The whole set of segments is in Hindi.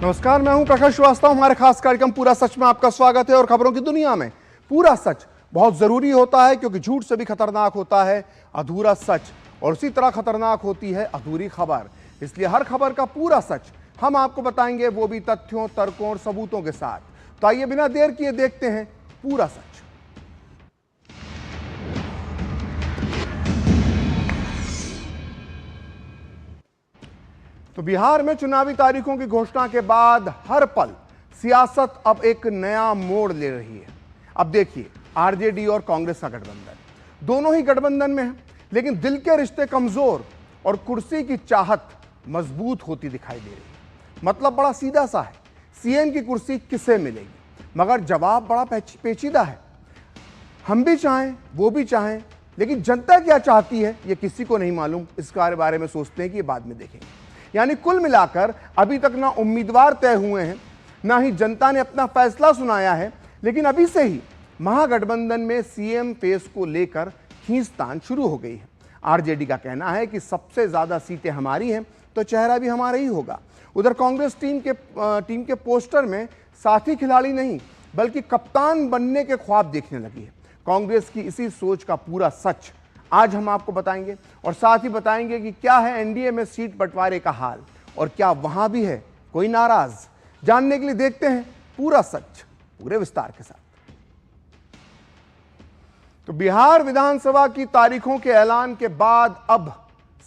नमस्कार, मैं हूं प्रकाश श्रीवास्तव। हमारे खास कार्यक्रम पूरा सच में आपका स्वागत है। और खबरों की दुनिया में पूरा सच बहुत जरूरी होता है, क्योंकि झूठ से भी खतरनाक होता है अधूरा सच, और उसी तरह खतरनाक होती है अधूरी खबर। इसलिए हर खबर का पूरा सच हम आपको बताएंगे, वो भी तथ्यों, तर्कों और सबूतों के साथ। तो आइए बिना देर किए देखते हैं पूरा सच। तो बिहार में चुनावी तारीखों की घोषणा के बाद हर पल सियासत अब एक नया मोड़ ले रही है। अब देखिए, आरजेडी और कांग्रेस का गठबंधन, दोनों ही गठबंधन में है, लेकिन दिल के रिश्ते कमजोर और कुर्सी की चाहत मजबूत होती दिखाई दे रही है। मतलब बड़ा सीधा सा है, सीएम की कुर्सी किसे मिलेगी, मगर जवाब बड़ा पेचीदा है। हम भी चाहें, वो भी चाहें, लेकिन जनता क्या चाहती है ये किसी को नहीं मालूम। इस बारे में सोचते हैं कि ये बाद में देखेंगे। यानी कुल मिलाकर अभी तक ना उम्मीदवार तय हुए हैं, ना ही जनता ने अपना फैसला सुनाया है, लेकिन अभी से ही महागठबंधन में सीएम फेस को लेकर खींचतान शुरू हो गई है। आरजेडी का कहना है कि सबसे ज्यादा सीटें हमारी हैं, तो चेहरा भी हमारा ही होगा। उधर कांग्रेस टीम के पोस्टर में साथी खिलाड़ी नहीं, बल्कि कप्तान बनने के ख्वाब देखने लगी है। कांग्रेस की इसी सोच का पूरा सच आज हम आपको बताएंगे, और साथ ही बताएंगे कि क्या है एनडीए में सीट बंटवारे का हाल, और क्या वहां भी है कोई नाराज। जानने के लिए देखते हैं पूरा सच पूरे विस्तार के साथ। तो बिहार विधानसभा की तारीखों के ऐलान के बाद अब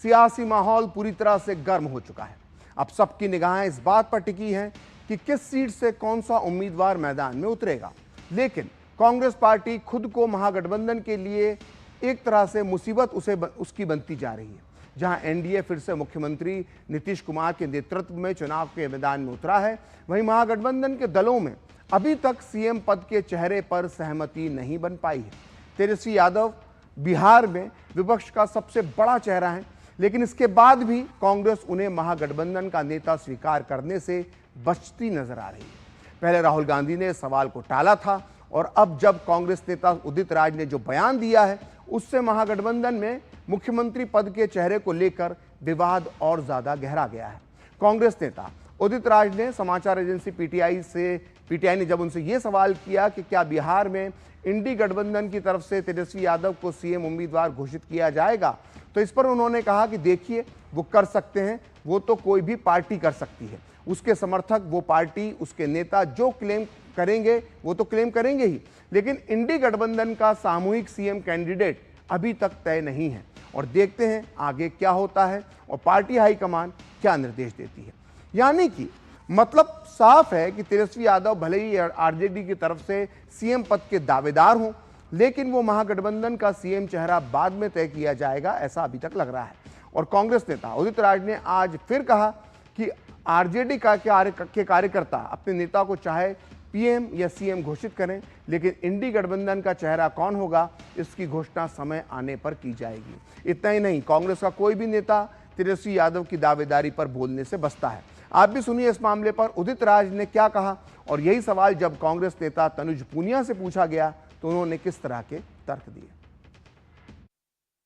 सियासी माहौल पूरी तरह से गर्म हो चुका है। अब सबकी निगाहें इस बात पर टिकी हैं कि किस सीट से कौन सा उम्मीदवार मैदान में उतरेगा। लेकिन कांग्रेस पार्टी खुद को महागठबंधन के लिए एक तरह से मुसीबत उसकी बनती जा रही है। जहां एनडीए फिर से मुख्यमंत्री नीतीश कुमार के नेतृत्व में चुनाव के मैदान में उतरा है, वहीं महागठबंधन के दलों में अभी तक सीएम पद के चेहरे पर सहमति नहीं बन पाई है। तेजस्वी यादव बिहार में विपक्ष का सबसे बड़ा चेहरा है, लेकिन इसके बाद भी कांग्रेस उन्हें महागठबंधन का नेता स्वीकार करने से बचती नजर आ रही है। पहले राहुल गांधी ने सवाल को टाला था, और अब जब कांग्रेस नेता उदित राज ने जो बयान दिया है, उससे महागठबंधन में मुख्यमंत्री पद के चेहरे को लेकर विवाद और ज्यादा गहरा गया है। कांग्रेस नेता उदित राज ने समाचार एजेंसी पीटीआई ने जब उनसे यह सवाल किया कि क्या बिहार में इंडी गठबंधन की तरफ से तेजस्वी यादव को सीएम उम्मीदवार घोषित किया जाएगा, तो इस पर उन्होंने कहा कि देखिए, वो कर सकते हैं, वो तो कोई भी पार्टी कर सकती है। उसके समर्थक, वो पार्टी, उसके नेता जो क्लेम करेंगे वो तो क्लेम करेंगे ही, लेकिन इंडी गठबंधन का सामूहिक सीएम कैंडिडेट अभी तक तय नहीं है। और देखते हैं आगे क्या होता है और पार्टी हाईकमान क्या निर्देश देती है। यानी कि मतलब साफ है कि तेजस्वी यादव भले ही आरजेडी की तरफ से सीएम पद के दावेदार हों, लेकिन वो महागठबंधन का सीएम चेहरा बाद में तय किया जाएगा, ऐसा अभी तक लग रहा है। और कांग्रेस नेता उदित राज ने आज फिर कहा कि आरजेडी के कार्यकर्ता अपने नेता को चाहे पीएम या सीएम घोषित करें, लेकिन इंडी गठबंधन का चेहरा कौन होगा इसकी घोषणा समय आने पर की जाएगी। इतना ही नहीं, कांग्रेस का कोई भी नेता तेजस्वी यादव की दावेदारी पर बोलने से बचता है। आप भी सुनिए इस मामले पर उदित राज ने क्या कहा, और यही सवाल जब कांग्रेस नेता तनुज पुनिया से पूछा गया तो उन्होंने किस तरह के तर्क दिए।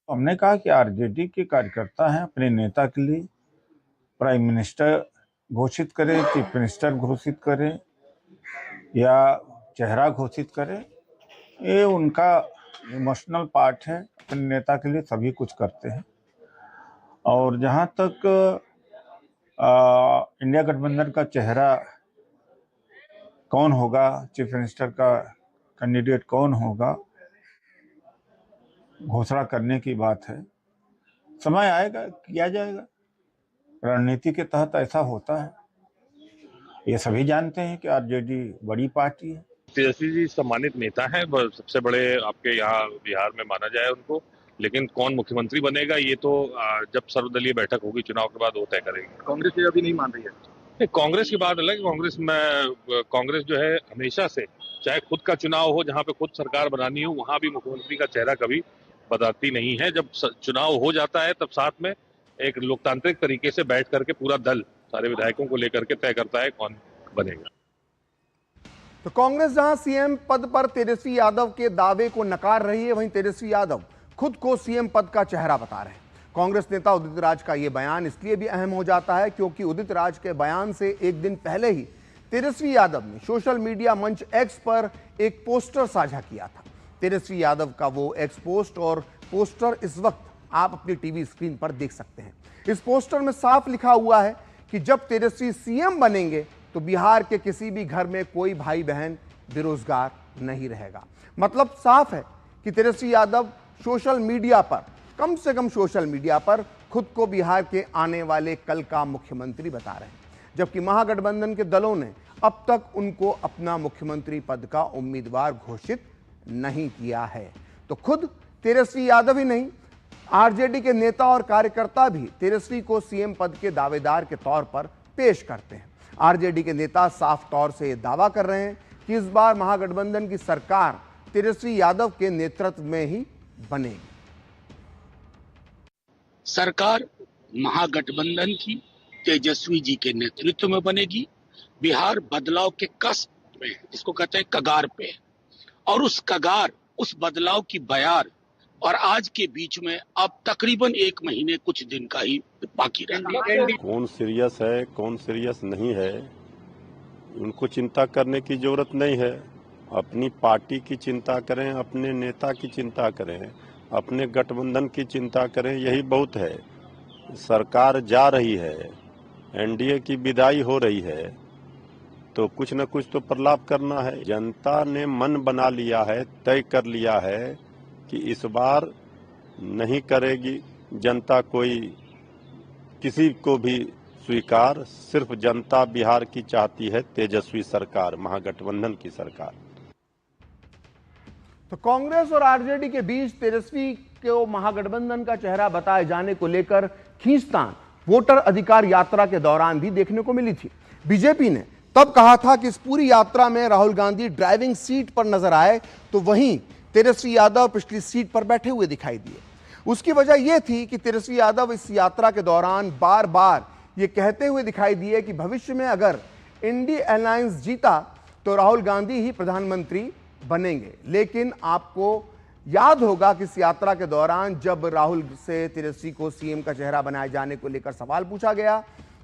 हमने कहा कि आरजेडी के कार्यकर्ता हैं, अपने नेता के लिए प्राइम मिनिस्टर घोषित करें, चीफ मिनिस्टर घोषित करें या चेहरा घोषित करें, ये उनका इमोशनल पार्ट है। अपने नेता के लिए सभी कुछ करते हैं। और जहां तक इंडिया गठबंधन का चेहरा कौन होगा, चीफ मिनिस्टर का कैंडिडेट कौन होगा, घोषणा करने की बात है। समय आएगा, किया जाएगा। रणनीति के तहत ऐसा होता है। ये सभी जानते हैं कि आरजेडी बड़ी पार्टी है। तेजस्वी जी सम्मानित नेता है, सबसे बड़े आपके यहाँ बिहार में माना जाए उनको, लेकिन कौन मुख्यमंत्री बनेगा ये तो जब सर्वदलीय बैठक होगी चुनाव के बाद वो तय करेगी। कांग्रेस ये अभी नहीं मान रही है। कांग्रेस की बात अलग है। कांग्रेस जो है हमेशा से, चाहे खुद का चुनाव हो, जहाँ पे खुद सरकार बनानी हो, वहां भी मुख्यमंत्री का चेहरा कभी बताती नहीं है। जब चुनाव हो जाता है तब साथ में एक लोकतांत्रिक तरीके से बैठ करके पूरा दल सारे विधायकों को लेकर के तय करता है कौन बनेगा। तो कांग्रेस जहां सीएम पद पर तेजस्वी यादव के दावे को नकार रही है, वहीं तेजस्वी यादव खुद को सीएम पद का चेहरा बता रहे हैं। कांग्रेस नेता उदित राज का यह बयान इसलिए भी अहम हो जाता है क्योंकि उदित राज के बयान से एक दिन पहले ही तेजस्वी यादव ने सोशल मीडिया मंच एक्स पर एक पोस्टर साझा किया था। तेजस्वी यादव का वो एक्स पोस्ट और पोस्टर इस वक्त आप अपनी टीवी स्क्रीन पर देख सकते हैं। इस पोस्टर में साफ लिखा हुआ है कि जब तेजस्वी सीएम बनेंगे तो बिहार के किसी भी घर में कोई भाई बहन बेरोजगार नहीं रहेगा। मतलब साफ है कि तेजस्वी यादव सोशल मीडिया पर, कम से कम सोशल मीडिया पर, खुद को बिहार के आने वाले कल का मुख्यमंत्री बता रहे हैं, जबकि महागठबंधन के दलों ने अब तक उनको अपना मुख्यमंत्री पद का उम्मीदवार घोषित नहीं किया है। तो खुद तेजस्वी यादव ही नहीं, आरजेडी के नेता और कार्यकर्ता भी तेजस्वी को सीएम पद के दावेदार के तौर पर पेश करते हैं। आरजेडी के नेता साफ तौर से दावा कर रहे हैं कि इस बार महागठबंधन की सरकार तेजस्वी यादव के नेतृत्व में ही बनेगी। सरकार महागठबंधन की तेजस्वी जी के नेतृत्व में बनेगी। बिहार बदलाव के कस्ब में, इसको कहते हैं कगार पे, और उस कगार, उस बदलाव की बयार और आज के बीच में अब तकरीबन 1 महीने कुछ दिन का ही बाकी रहा। कौन सीरियस है, कौन सीरियस नहीं है, उनको चिंता करने की जरूरत नहीं है। अपनी पार्टी की चिंता करें, अपने नेता की चिंता करें, अपने गठबंधन की चिंता करें, यही बहुत है। सरकार जा रही है, एनडीए की विदाई हो रही है, तो कुछ न कुछ तो प्रलाप करना है। जनता ने मन बना लिया है, तय कर लिया है कि इस बार नहीं करेगी जनता कोई किसी को भी स्वीकार। सिर्फ जनता बिहार की चाहती है तेजस्वी सरकार, महागठबंधन की सरकार। तो कांग्रेस और आरजेडी के बीच तेजस्वी को महागठबंधन का चेहरा बताए जाने को लेकर खींचतान वोटर अधिकार यात्रा के दौरान भी देखने को मिली थी। बीजेपी ने तब कहा था कि इस पूरी यात्रा में राहुल गांधी ड्राइविंग सीट पर नजर आए, तो वहीं तेजस्वी यादव पिछली सीट पर बैठे हुए दिखाई दिए। उसकी वजह यह थी कि तेजस्वी यादव इस यात्रा के दौरान बार बार ये कहते हुए दिखाई दिए कि भविष्य में अगर इंडिया अलायंस जीता तो राहुल गांधी ही प्रधानमंत्री बनेंगे। लेकिन आपको याद होगा कि इस यात्रा के दौरान जब राहुल से तेजस्वी को सीएम का चेहरा बनाए जाने को लेकर सवाल पूछा गया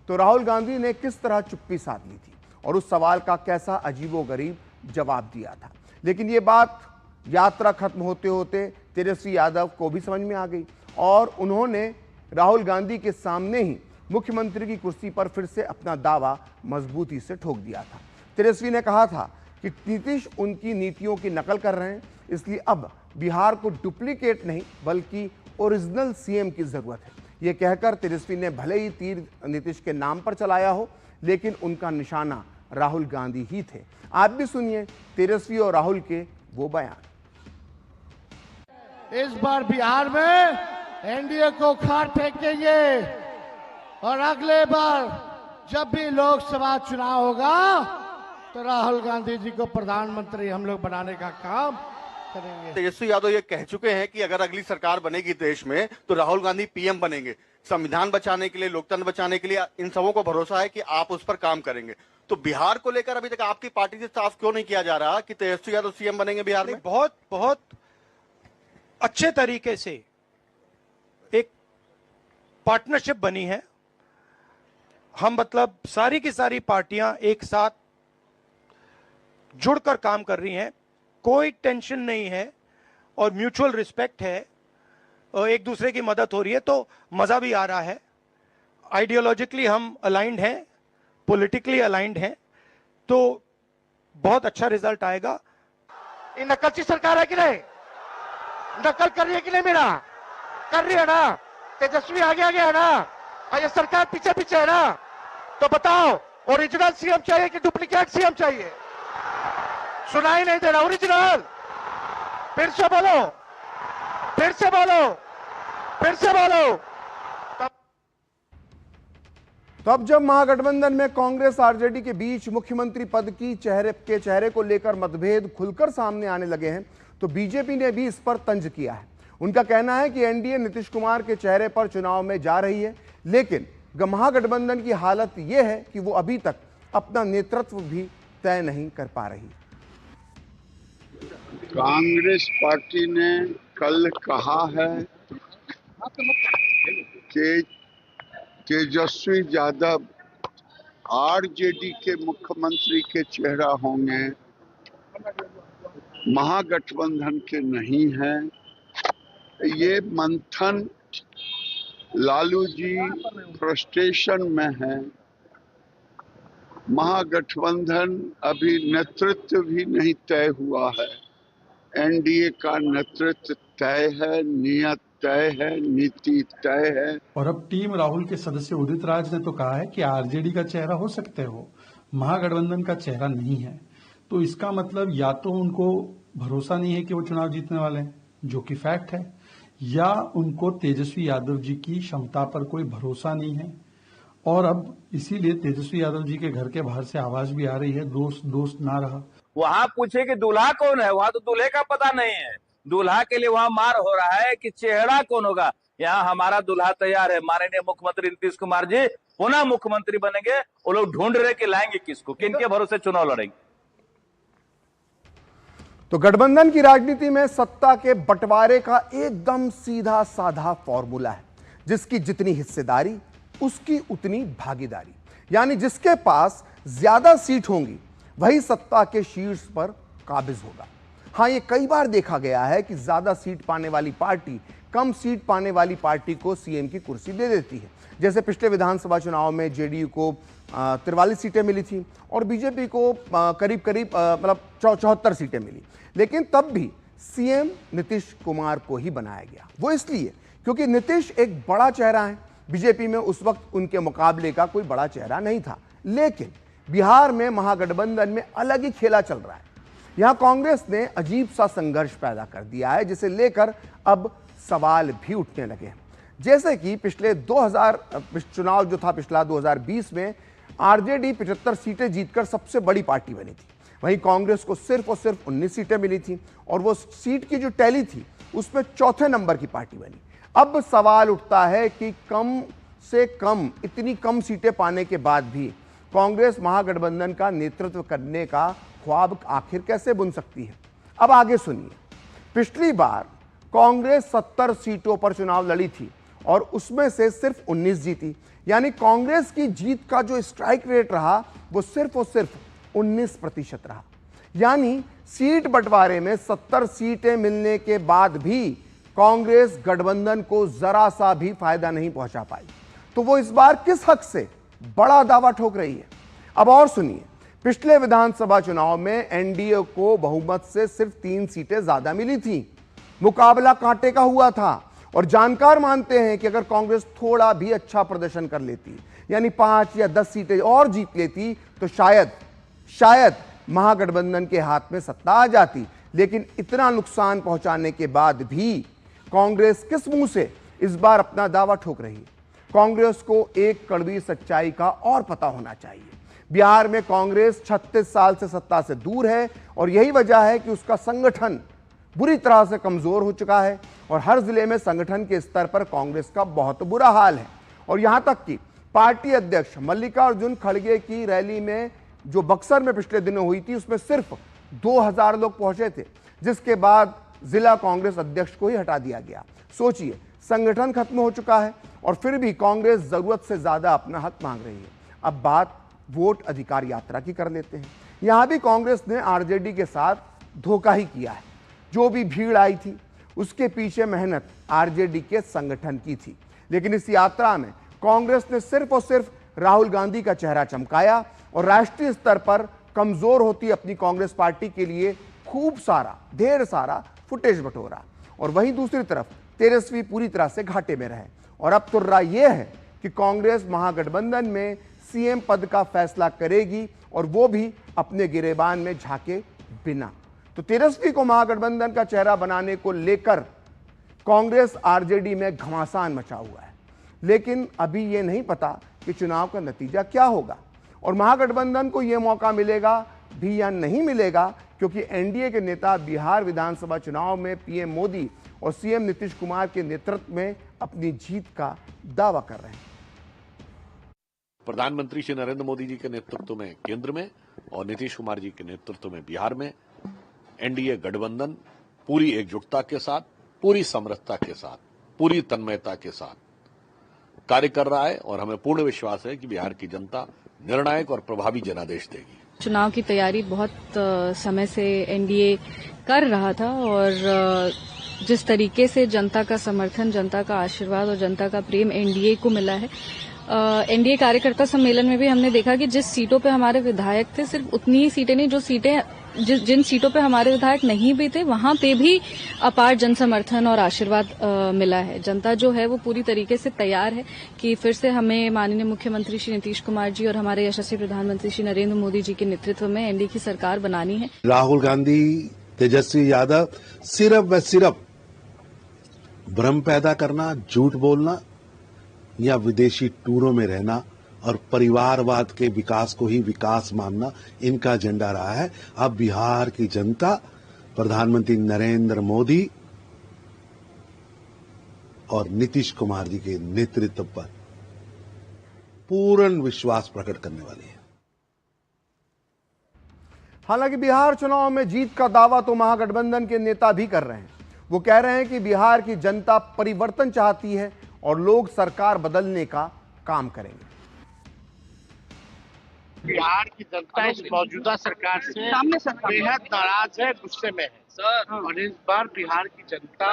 तो राहुल गांधी ने किस तरह चुप्पी साध ली थी और उस सवाल का कैसा अजीबोगरीब जवाब दिया था। लेकिन ये बात यात्रा खत्म होते होते तेजस्वी यादव को भी समझ में आ गई और उन्होंने राहुल गांधी के सामने ही मुख्यमंत्री की कुर्सी पर फिर से अपना दावा मजबूती से ठोक दिया था। तेजस्वी ने कहा था कि नीतीश उनकी नीतियों की नकल कर रहे हैं, इसलिए अब बिहार को डुप्लीकेट नहीं बल्कि ओरिजिनल सीएम की जरूरत है। यह कहकर तेजस्वी ने भले ही तीर नीतीश के नाम पर चलाया हो, लेकिन उनका निशाना राहुल गांधी ही थे। आप भी सुनिए तेजस्वी और राहुल के वो बयान। इस बार बिहार में एनडीए को खाट फेंकेंगे और अगले बार जब भी लोकसभा चुनाव होगा तो राहुल गांधी जी को प्रधानमंत्री हम लोग बनाने का काम करेंगे। तेजस्वी यादव ये कह चुके हैं कि अगर अगली सरकार बनेगी देश में तो राहुल गांधी पीएम बनेंगे। संविधान बचाने के लिए, लोकतंत्र बचाने के लिए इन सबों को भरोसा है कि आप उस पर काम करेंगे। तो बिहार को लेकर अभी तक आपकी पार्टी से साफ क्यों नहीं किया जा रहा कि तेजस्वी यादव सीएम बनेंगे बिहार में? बहुत अच्छे तरीके से एक पार्टनरशिप बनी है। हम मतलब सारी की सारी पार्टियां एक साथ जुड़कर काम कर रही हैं, कोई टेंशन नहीं है और म्यूचुअल रिस्पेक्ट है और एक दूसरे की मदद हो रही है, तो मजा भी आ रहा है। आइडियोलॉजिकली हम अलाइंड हैं, पॉलिटिकली अलाइंड हैं, तो बहुत अच्छा रिजल्ट आएगा। ये नकलची सरकार है कि नहीं? नकल कर रही है कि नहीं? मेरा कर रही है ना? तेजस्वी आगे आगे है ना और ये सरकार पीछे पीछे है ना? तो बताओ ओरिजिनल सीएम चाहिए कि डुप्लीकेट सीएम चाहिए? सुनाई नहीं दे रहा। ओरिजिनल, फिर से बोलो, फिर से बोलो, फिर से बोलो। तो अब जब महागठबंधन में कांग्रेस आरजेडी के बीच मुख्यमंत्री पद की चेहरे को लेकर मतभेद खुलकर सामने आने लगे हैं तो बीजेपी ने भी इस पर तंज किया है। उनका कहना है कि एनडीए नीतीश कुमार के चेहरे पर चुनाव में जा रही है, लेकिन महागठबंधन की हालत यह है कि वो अभी तक अपना नेतृत्व भी तय नहीं कर पा रही। कांग्रेस पार्टी ने कल कहा है कि तेजस्वी यादव आरजेडी के मुख्यमंत्री के चेहरा होंगे, महागठबंधन के नहीं हैं। ये मंथन लालू जी फ्रस्ट्रेशन में है। महागठबंधन अभी नेतृत्व भी नहीं तय हुआ है। एनडीए का नेतृत्व तय है, नियत तय है, नीति तय है। और अब टीम राहुल के सदस्य उदित राज ने तो कहा है कि आरजेडी का चेहरा हो सकते हो, महागठबंधन का चेहरा नहीं है। तो इसका मतलब या तो उनको भरोसा नहीं है कि वो चुनाव जीतने वाले हैं, जो कि फैक्ट है, या उनको तेजस्वी यादव जी की क्षमता पर कोई भरोसा नहीं है। और अब इसीलिए तेजस्वी यादव जी के घर के बाहर से आवाज भी आ रही है, दोस्त ना रहा। वहां पूछे कि दूल्हा कौन है, वहां तो दूल्हे का पता नहीं है। दूल्हा के लिए वहां मार हो रहा है कि चेहरा कौन होगा। यहाँ हमारा दूल्हा तैयार है, माननीय मुख्यमंत्री नीतीश कुमार जी पुनः मुख्यमंत्री बनेंगे। वो लोग ढूंढ रहे कि लाएंगे किसको, किनके भरोसे चुनाव लड़ेंगे। तो गठबंधन की राजनीति में सत्ता के बंटवारे का एकदम सीधा साधा फॉर्मूला है, जिसकी जितनी हिस्सेदारी उसकी उतनी भागीदारी। यानी जिसके पास ज्यादा सीट होंगी वही सत्ता के शीर्ष पर काबिज होगा। हां, ये कई बार देखा गया है कि ज्यादा सीट पाने वाली पार्टी कम सीट पाने वाली पार्टी को सीएम की कुर्सी दे देती है। जैसे पिछले विधानसभा चुनाव में जेडीयू को 43 सीटें मिली थी और बीजेपी को करीब 74 सीटें मिली, लेकिन तब भी सीएम नीतीश कुमार को ही बनाया गया। वो इसलिए क्योंकि नीतीश एक बड़ा चेहरा है। बीजेपी में उस वक्त उनके मुकाबले का कोई बड़ा चेहरा नहीं था। लेकिन बिहार में महागठबंधन में अलग ही खेला चल रहा है। यहां कांग्रेस ने अजीब सा संघर्ष पैदा कर दिया है, जिसे लेकर अब सवाल भी उठने लगे हैं। जैसे कि पिछले चुनाव जो था पिछला 2020 में आरजेडी 75 सीटें जीतकर सबसे बड़ी पार्टी बनी थी। वहीं कांग्रेस को सिर्फ और सिर्फ 19 सीटें मिली थी और वो सीट की जो टैली थी उसमें चौथे नंबर की पार्टी बनी। अब सवाल उठता है कि कम से कम इतनी कम सीटें पाने के बाद भी कांग्रेस महागठबंधन का नेतृत्व करने का ख्वाब आखिर कैसे बुन सकती है। अब आगे सुनिए। पिछली बार कांग्रेस 70 सीटों पर चुनाव लड़ी थी और उसमें से सिर्फ 19 जीती। यानी कांग्रेस की जीत का जो स्ट्राइक रेट रहा वो सिर्फ और सिर्फ 19% रहा। यानी सीट बंटवारे में 70 सीटें मिलने के बाद भी कांग्रेस गठबंधन को जरा सा भी फायदा नहीं पहुंचा पाई। तो वो इस बार किस हक से बड़ा दावा ठोक रही है। अब और सुनिए। पिछले विधानसभा चुनाव में एनडीए को बहुमत से सिर्फ 3 सीटें ज्यादा मिली थी। मुकाबला कांटे का हुआ था और जानकार मानते हैं कि अगर कांग्रेस थोड़ा भी अच्छा प्रदर्शन कर लेती, यानी 5 या 10 सीटें और जीत लेती, तो शायद महागठबंधन के हाथ में सत्ता आ जाती। लेकिन इतना नुकसान पहुंचाने के बाद भी कांग्रेस किस मुंह से इस बार अपना दावा ठोक रही है। कांग्रेस को एक कड़वी सच्चाई का और पता होना चाहिए। बिहार में कांग्रेस 36 साल से सत्ता से दूर है और यही वजह है कि उसका संगठन बुरी तरह से कमजोर हो चुका है और हर जिले में संगठन के स्तर पर कांग्रेस का बहुत बुरा हाल है। और यहां तक कि पार्टी अध्यक्ष मल्लिकार्जुन खड़गे की रैली में जो बक्सर में पिछले दिनों हुई थी उसमें सिर्फ 2000 लोग पहुंचे थे, जिसके बाद जिला कांग्रेस अध्यक्ष को ही हटा दिया गया। सोचिए, संगठन खत्म हो चुका है और फिर भी कांग्रेस जरूरत से ज्यादा अपना हक मांग रही है। अब बात वोट अधिकार यात्रा की कर लेते हैं। यहां भी कांग्रेस ने आरजेडी के साथ धोखा ही किया है। जो भी भीड़ आई थी उसके पीछे मेहनत आरजेडी के संगठन की थी। लेकिन इस यात्रा में कांग्रेस ने सिर्फ और सिर्फ राहुल गांधी का चेहरा चमकाया और राष्ट्रीय स्तर पर कमजोर होती अपनी कांग्रेस पार्टी के लिए खूब सारा ढेर सारा फुटेज बटोरा। और वहीं दूसरी तरफ तेजस्वी पूरी तरह से घाटे में रहे और अब तुर्रा यह है कि कांग्रेस महागठबंधन में सीएम पद का फैसला करेगी और वो भी अपने गिरेबान में झांके बिना। तो तेजस्वी को महागठबंधन का चेहरा बनाने को लेकर कांग्रेस आरजेडी में घमासान मचा हुआ है। लेकिन अभी यह नहीं पता कि चुनाव का नतीजा क्या होगा और महागठबंधन को यह मौका मिलेगा भी या नहीं मिलेगा, क्योंकि एनडीए के नेता बिहार विधानसभा चुनाव में पीएम मोदी और सीएम नीतीश कुमार के नेतृत्व में अपनी जीत का दावा कर रहे हैं। प्रधानमंत्री श्री नरेंद्र मोदी जी के नेतृत्व में केंद्र में और नीतीश कुमार जी के नेतृत्व में बिहार में एनडीए गठबंधन पूरी एकजुटता के साथ, पूरी समरसता के साथ, पूरी तन्मयता के साथ कार्य कर रहा है और हमें पूर्ण विश्वास है कि बिहार की जनता निर्णायक और प्रभावी जनादेश देगी। चुनाव की तैयारी बहुत समय से एनडीए कर रहा था और जिस तरीके से जनता का समर्थन, जनता का आशीर्वाद और जनता का प्रेम एनडीए को मिला है, एनडीए कार्यकर्ता सम्मेलन में भी हमने देखा कि जिस सीटों पे हमारे विधायक थे, सिर्फ उतनी ही सीटें नहीं, जो सीटें जिन सीटों पे हमारे विधायक नहीं भी थे, वहां पे भी अपार जन समर्थन और आशीर्वाद मिला है। जनता जो है वो पूरी तरीके से तैयार है कि फिर से हमें माननीय मुख्यमंत्री श्री नीतीश कुमार जी और हमारे यशस्वी प्रधानमंत्री श्री नरेंद्र मोदी जी के नेतृत्व में एनडीए की सरकार बनानी है। राहुल गांधी, तेजस्वी यादव सिर्फ व सिर्फ भ्रम पैदा करना, झूठ बोलना या विदेशी टूरों में रहना और परिवारवाद के विकास को ही विकास मानना इनका एजेंडा रहा है। अब बिहार की जनता प्रधानमंत्री नरेंद्र मोदी और नीतीश कुमार जी के नेतृत्व पर पूर्ण विश्वास प्रकट करने वाली है। हालांकि बिहार चुनाव में जीत का दावा तो महागठबंधन के नेता भी कर रहे हैं। वो कह रहे हैं कि बिहार की जनता परिवर्तन चाहती है और लोग सरकार बदलने का काम करेंगे। बिहार की जनता इस मौजूदा सरकार से बेहद नाराज है, गुस्से में है और इस बार बिहार की जनता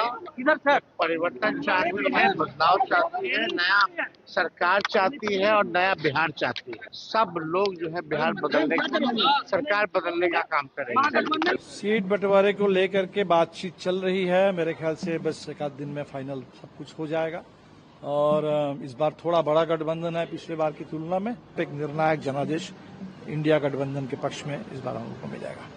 परिवर्तन चाहती है, बदलाव चाहती है, नया सरकार चाहती है और नया बिहार चाहती है। सब लोग जो है बिहार बदलने सरकार बदलने का काम करेंगे। सीट बंटवारे को लेकर के बातचीत चल रही है। मेरे ख्याल से बस एक आध दिन में फाइनल सब कुछ हो जाएगा और इस बार थोड़ा बड़ा गठबंधन है पिछले बार की तुलना में। एक निर्णायक जनादेश इंडिया गठबंधन के पक्ष में इस बार हम लोग को मिलेगा।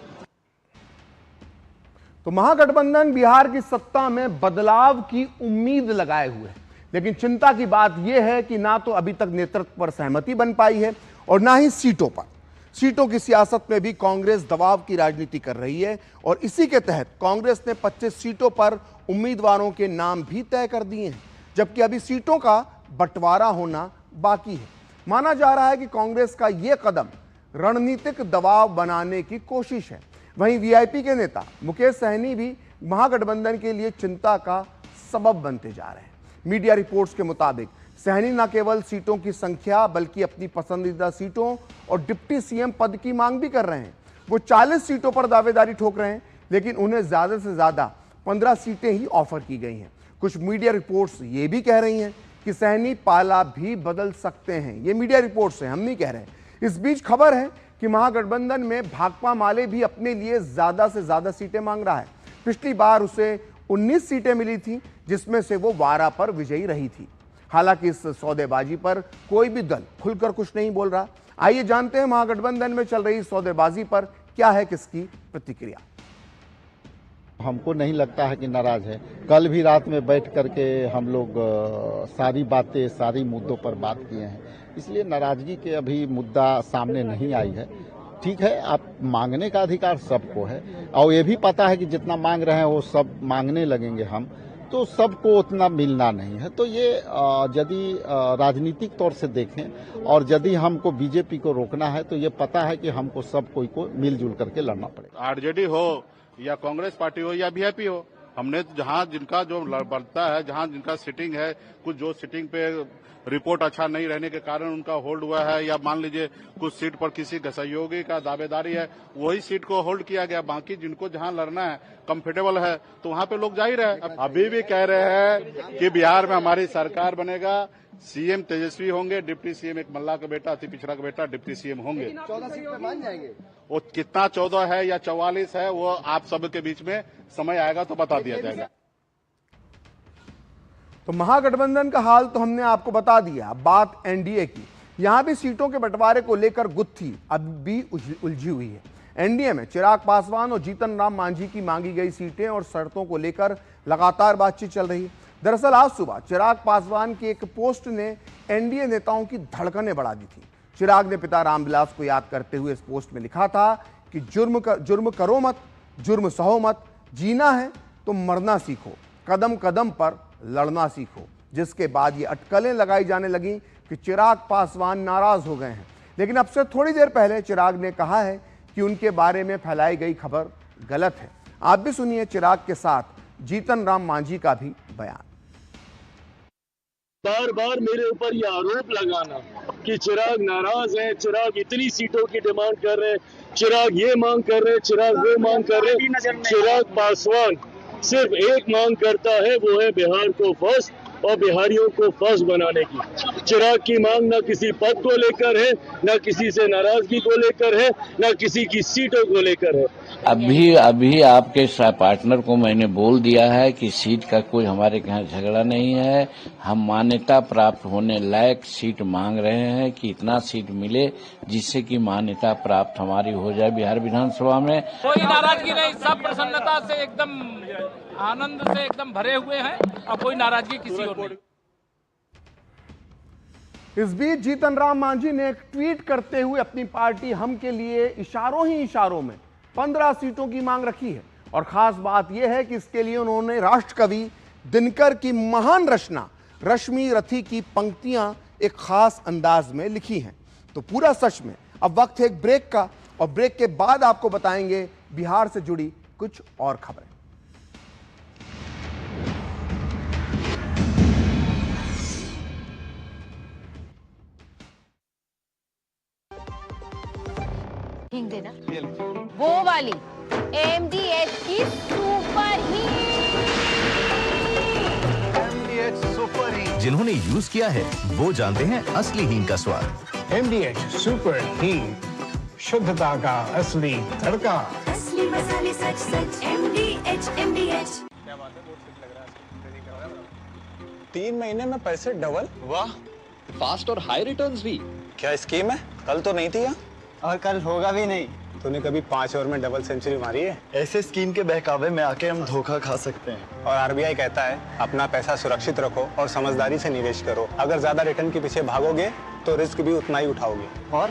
तो महागठबंधन बिहार की सत्ता में बदलाव की उम्मीद लगाए हुए है, लेकिन चिंता की बात यह है कि ना तो अभी तक नेतृत्व पर सहमति बन पाई है और ना ही सीटों पर। सीटों की सियासत में भी कांग्रेस दबाव की राजनीति कर रही है और इसी के तहत कांग्रेस ने 25 सीटों पर उम्मीदवारों के नाम भी तय कर दिए हैं, जबकि अभी सीटों का बंटवारा होना बाकी है। माना जा रहा है कि कांग्रेस का यह कदम रणनीतिक दबाव बनाने की कोशिश है। वहीं वीआईपी के नेता मुकेश सहनी भी महागठबंधन के लिए चिंता का सबब बनते जा रहे हैं। मीडिया रिपोर्ट्स के मुताबिक सहनी न केवल सीटों की संख्या बल्कि अपनी पसंदीदा सीटों और डिप्टी सीएम पद की मांग भी कर रहे हैं। वो 40 सीटों पर दावेदारी ठोक रहे हैं, लेकिन उन्हें ज्यादा से ज्यादा 15 सीटें ही ऑफर की गई हैं। कुछ मीडिया रिपोर्ट्स ये भी कह रही हैं कि सहनी पाला भी बदल सकते हैं। ये मीडिया रिपोर्ट्स हैं, हम नहीं कह रहे हैं। इस बीच खबर है कि महागठबंधन में भाकपा माले भी अपने लिए ज्यादा से ज्यादा सीटें मांग रहा है। पिछली बार उसे 19 सीटें मिली थी, जिसमें से वो 12 पर विजयी रही थी। हालांकि इस सौदेबाजी पर कोई भी दल खुलकर कुछ नहीं बोल रहा। आइए जानते हैं महागठबंधन में चल रही सौदेबाजी पर क्या है किसकी प्रतिक्रिया। हमको नहीं लगता है कि नाराज है। कल भी रात में बैठ करके हम लोग सारी बातें, सारी मुद्दों पर बात किए हैं, इसलिए नाराजगी के अभी मुद्दा सामने नहीं आई है। ठीक है, आप मांगने का अधिकार सबको है और ये भी पता है कि जितना मांग रहे हैं वो सब मांगने लगेंगे हम, तो सबको उतना मिलना नहीं है। तो ये यदि राजनीतिक तौर से देखें और यदि हमको बीजेपी को रोकना है तो ये पता है कि हमको सब कोई को मिलजुल करके लड़ना पड़ेगा। आरजेडी हो या कांग्रेस पार्टी हो या वीआईपी हो, हमने जहां जिनका जो बढ़ता है, जहां जिनका सिटिंग है, कुछ जो सिटिंग पे रिपोर्ट अच्छा नहीं रहने के कारण उनका होल्ड हुआ है, या मान लीजिए कुछ सीट पर किसी सहयोगी का दावेदारी है, वही सीट को होल्ड किया गया। बाकी जिनको जहां लड़ना है, कंफर्टेबल है, तो वहां पे लोग जा ही रहे। अभी भी कह रहे हैं कि बिहार में हमारी सरकार बनेगा, सीएम तेजस्वी होंगे, डिप्टी सीएम एक मल्ला का बेटा, अति पिछड़ा का बेटा डिप्टी सीएम होंगे। 14 सीट पे मान जाएंगे। वो कितना 14 है या 44 है, वो आप सब के बीच में समय आएगा तो बता दिया जाएगा। तो महागठबंधन का हाल तो हमने आपको बता दिया। बात एनडीए की, यहां भी सीटों के बंटवारे को लेकर गुत्थी अब भी उलझी हुई है। एनडीए में चिराग पासवान और जीतन राम मांझी की मांगी गई सीटें और शर्तों को लेकर लगातार बातचीत चल रही है। दरअसल आज सुबह चिराग पासवान की एक पोस्ट ने एनडीए नेताओं की धड़कनें बढ़ा दी थी। चिराग ने पिता रामविलास को याद करते हुए इस पोस्ट में लिखा था कि जुर्म करो मत, जुर्म सहो मत, जीना है तो मरना सीखो, कदम कदम पर लड़ना सीखो। जिसके बाद ये अटकलें लगाई जाने लगी कि चिराग पासवान नाराज हो गए हैं। लेकिन अब से थोड़ी देर पहले चिराग ने कहा है कि उनके बारे में फैलाई गई खबर गलत है। आप भी सुनिए चिराग के साथ जीतन राम मांझी का भी बयान। बार बार मेरे ऊपर ये आरोप लगाना कि चिराग नाराज है, चिराग इतनी सीटों की डिमांड कर रहे हैं, चिराग ये मांग कर रहे हैं, चिराग वो मांग कर रहे हैं। चिराग पासवान सिर्फ एक मांग करता है, वो है बिहार को फर्स्ट और बिहारियों को फर्स्ट बनाने की। चिराग की मांग न किसी पद को लेकर है, न किसी से नाराजगी को लेकर है, न किसी की सीटों को लेकर है। अभी आपके पार्टनर को मैंने बोल दिया है कि सीट का कोई हमारे यहाँ झगड़ा नहीं है। हम मान्यता प्राप्त होने लायक सीट मांग रहे हैं कि इतना सीट मिले जिससे कि मान्यता प्राप्त हमारी हो जाए बिहार विधानसभा में। कोई नाराजगी नहीं, सब प्रसन्नता से एकदम आनंद से एकदम भरे हुए हैं और कोई नाराजगी किसी और नहीं। इस बीच जीतन राम मांझी ने एक ट्वीट करते हुए अपनी पार्टी हम के लिए इशारों ही इशारों में 15 सीटों की मांग रखी है। और खास बात यह है कि इसके लिए उन्होंने राष्ट्रकवि दिनकर की महान रचना रश्मि रथी की पंक्तियां एक खास अंदाज में लिखी हैं। तो पूरा सच में अब वक्त है एक ब्रेक का, और ब्रेक के बाद आपको बताएंगे बिहार से जुड़ी कुछ और खबरें। देना वो वाली MDH की सुपर हींग। जिन्होंने यूज किया है वो जानते हैं असली हींग का स्वाद। MDH सुपर हींग, शुद्धता का असली तड़का। असली मसाले सच सच MDH। क्या बात है, बहुत फिट लग रहा है। 3 महीने में पैसे डबल, वाह। फास्ट और हाई रिटर्न्स भी। क्या स्कीम है? कल तो नहीं थी यहाँ, और कल होगा भी नहीं। तूने कभी 5 ओवर में डबल सेंचुरी मारी है? ऐसे स्कीम के बहकावे में आके हम धोखा खा सकते हैं। और RBI कहता है अपना पैसा सुरक्षित रखो और समझदारी से निवेश करो। अगर ज्यादा रिटर्न के पीछे भागोगे तो रिस्क भी उतना ही उठाओगे। और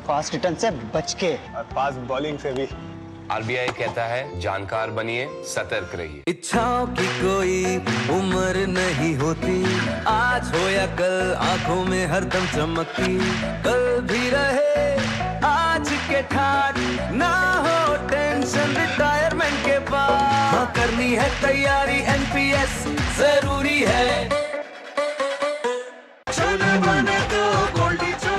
फास्ट रिटर्न से बच के, और फास्ट बॉलिंग से भी। RBI कहता है जानकार बनिए, सतर्क रहिए। इच्छाओं की कोई उम्र नहीं होती, आज हो या कल आंखों में हरदम चमकती। कल भी रहे आज के ठाट, ना हो टेंशन रिटायरमेंट के बाद। हाँ करनी है तैयारी, NPS जरूरी है।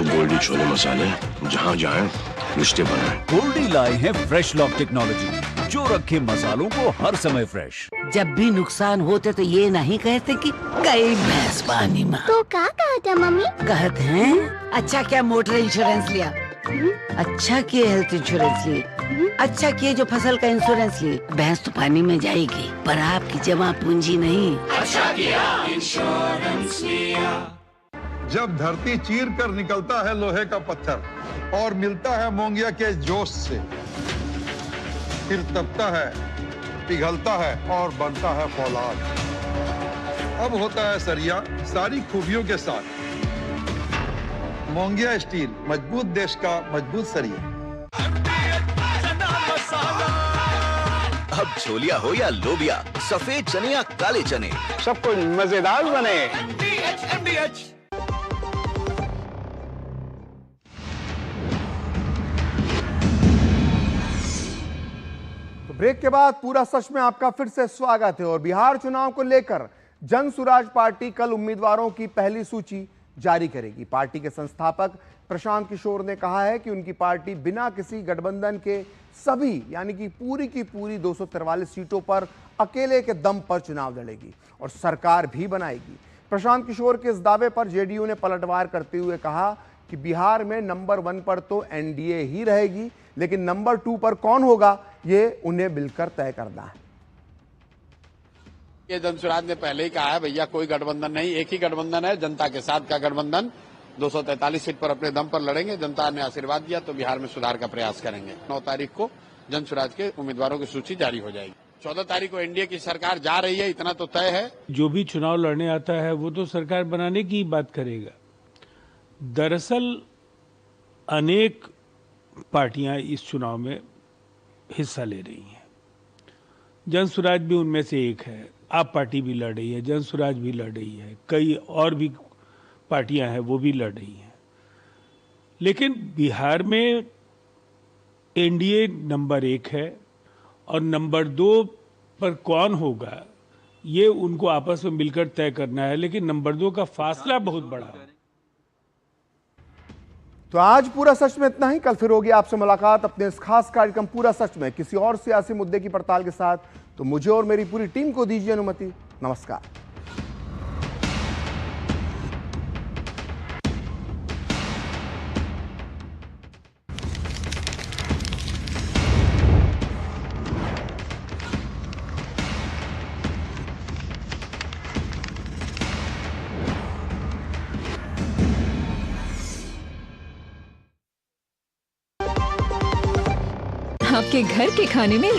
गोल्डी छोले मसाले, जहाँ जाए रिश्ते बनाए। गोल्डी लाए हैं फ्रेश लॉक टेक्नोलॉजी, जो रखे मसालों को हर समय फ्रेश। जब भी नुकसान होते तो ये नहीं कहते कि गई भैंस पानी में। तो क्या कहते मम्मी? कहते हैं अच्छा क्या मोटर इंश्योरेंस लिया, अच्छा किए हेल्थ इंश्योरेंस लिए, अच्छा किए जो फसल का इंश्योरेंस लिए। भैंस तो पानी में जाएगी पर आपकी जमा पूंजी नहीं। अच्छा किया इंश्योरेंस लिया। जब धरती चीर कर निकलता है लोहे का पत्थर और मिलता है मोंगिया के जोश से, फिर तपता है, पिघलता है और बनता है फौलाद। अब होता है सरिया सारी खूबियों के साथ। मोंगिया स्टील, मजबूत देश का मजबूत सरिया। अब छोलिया हो या लोबिया, सफेद चने या काले चने, सब कुछ मजेदार बने। MDH। ब्रेक के बाद पूरा सच में आपका फिर से स्वागत है। और बिहार चुनाव को लेकर जन सुराज पार्टी कल उम्मीदवारों की पहली सूची जारी करेगी। पार्टी के संस्थापक प्रशांत किशोर ने कहा है कि उनकी पार्टी बिना किसी गठबंधन के सभी यानी कि पूरी की पूरी 243 सीटों पर अकेले के दम पर चुनाव लड़ेगी और सरकार भी बनाएगी। प्रशांत किशोर के इस दावे पर जेडीयू ने पलटवार करते हुए कहा कि बिहार में नंबर 1 पर तो एनडीए ही रहेगी, लेकिन नंबर 2 पर कौन होगा ये उन्हें मिलकर तय करना है। ये जन सुराज ने पहले ही कहा है भैया कोई गठबंधन नहीं, एक ही गठबंधन है, जनता के साथ का गठबंधन। 243 सीट पर अपने दम पर लड़ेंगे, जनता ने आशीर्वाद दिया तो बिहार में सुधार का प्रयास करेंगे। 9 तारीख को जन सुराज के उम्मीदवारों की सूची जारी हो जाएगी। 14 तारीख को एनडीए की सरकार जा रही है, इतना तो तय है। जो भी चुनाव लड़ने आता है वो तो सरकार बनाने की बात करेगा। दरअसल अनेक पार्टियां इस चुनाव में हिस्सा ले रही हैं। जन सुराज भी उनमें से एक है, आप पार्टी भी लड़ रही है, जन सुराज भी लड़ रही है, कई और भी पार्टियां हैं वो भी लड़ रही हैं। लेकिन बिहार में एनडीए नंबर 1 है और नंबर 2 पर कौन होगा ये उनको आपस में मिलकर तय करना है, लेकिन नंबर 2 का फासला बहुत बड़ा है। तो आज पूरा सच में इतना ही। कल फिर होगी आपसे मुलाकात अपने इस खास कार्यक्रम पूरा सच में किसी और सियासी मुद्दे की पड़ताल के साथ। तो मुझे और मेरी पूरी टीम को दीजिए अनुमति। नमस्कार। आपके घर के खाने में